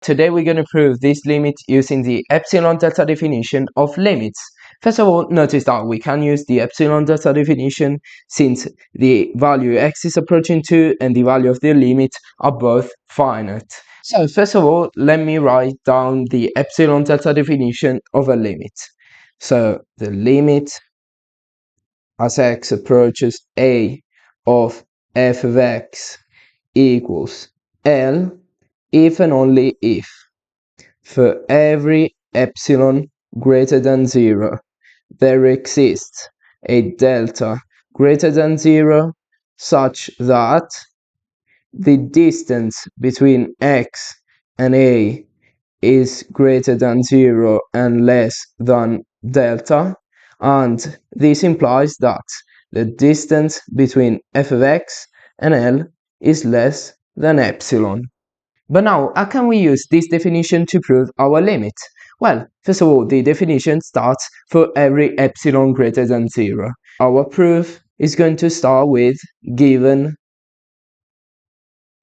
Today we're going to prove this limit using the epsilon-delta definition of limits. First of all, notice that we can use the epsilon-delta definition since the value x is approaching 2 and the value of the limit are both finite. So first of all, let me write down the epsilon-delta definition of a limit. So the limit as x approaches a of f of x equals L if and only if for every epsilon greater than 0 there exists a delta greater than 0 such that the distance between x and a is greater than 0 and less than delta, and this implies that the distance between f of x and L is less than epsilon. But now, how can we use this definition to prove our limit? Well, first of all, the definition starts for every epsilon greater than 0. Our proof is going to start with given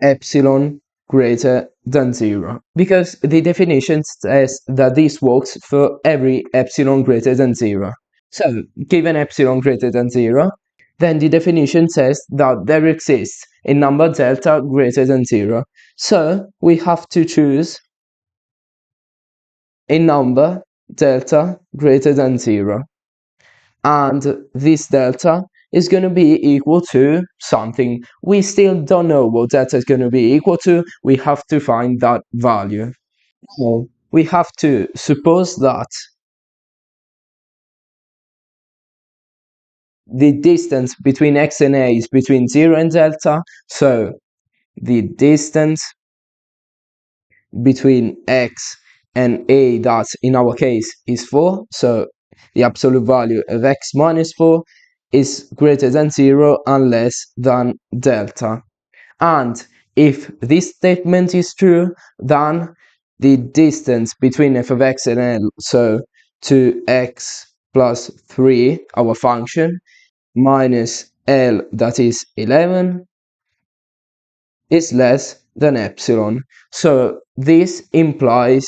epsilon greater than 0, because the definition says that this works for every epsilon greater than 0. So, given epsilon greater than 0, then the definition says that there exists a number delta greater than 0. So, we have to choose a number delta greater than 0. And this delta is going to be equal to something. We still don't know what delta is going to be equal to. We have to find that value. Now, we have to suppose that the distance between x and a is between 0 and delta. So the distance between x and a, that in our case is 4. So the absolute value of x minus 4 is greater than 0 and less than delta. And if this statement is true, then the distance between f of x and L, so 2x plus 3, our function, minus L, that is 11, is less than epsilon. So this implies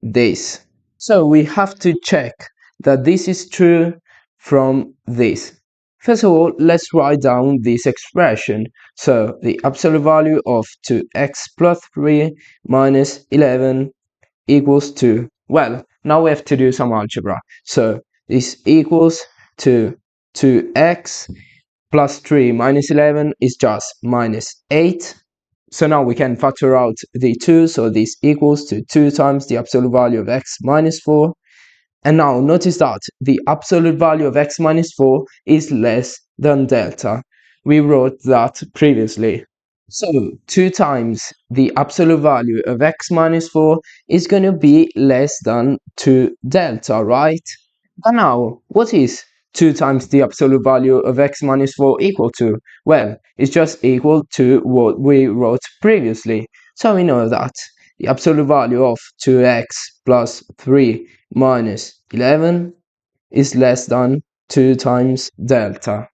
this. So we have to check that this is true from this. First of all, let's write down this expression. So the absolute value of 2x plus 3 minus 11 equals 2. Well, now we have to do some algebra. So this equals to 2x plus 3 minus 11 is just minus 8. So now we can factor out the 2, so this equals to 2 times the absolute value of x minus 4. And now notice that the absolute value of x minus 4 is less than delta. We wrote that previously. So 2 times the absolute value of x minus 4 is going to be less than 2 delta, right? But now, what is 2 times the absolute value of x minus 4 equal to? Well, it's just equal to what we wrote previously. So we know that the absolute value of 2x plus 3 minus 11 is less than 2 times delta.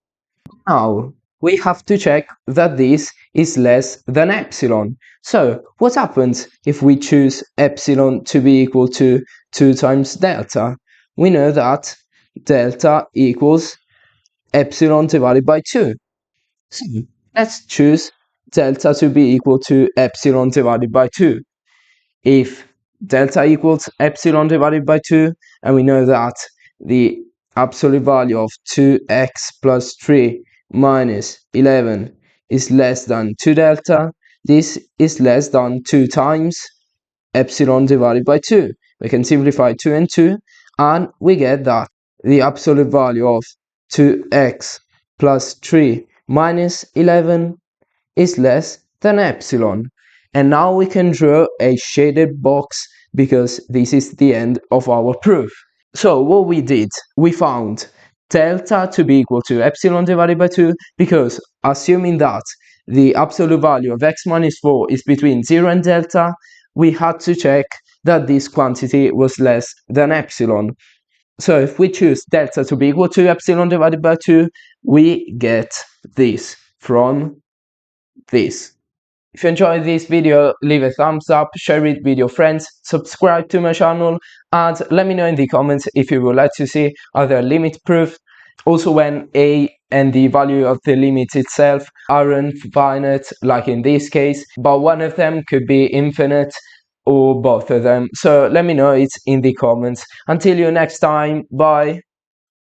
Now, we have to check that this is less than epsilon. So, what happens if we choose epsilon to be equal to 2 times delta? We know that delta equals epsilon divided by 2. So, let's choose delta to be equal to epsilon divided by 2. If delta equals epsilon divided by 2, and we know that the absolute value of 2x plus 3 minus 11 is less than 2 delta, this is less than 2 times epsilon divided by 2. We can simplify 2 and 2, and we get that the absolute value of 2x plus 3 minus 11 is less than epsilon. And now we can draw a shaded box because this is the end of our proof. So what we did, we found delta to be equal to epsilon divided by 2, because assuming that the absolute value of x minus 4 is between 0 and delta, we had to check that this quantity was less than epsilon. So if we choose delta to be equal to epsilon divided by 2, we get this from this. If you enjoyed this video, leave a thumbs up, share it with your friends, subscribe to my channel, and let me know in the comments if you would like to see other limit proof. Also, when a and the value of the limit itself aren't finite, like in this case, but one of them could be infinite or both of them. So let me know it in the comments. Until you next time, bye.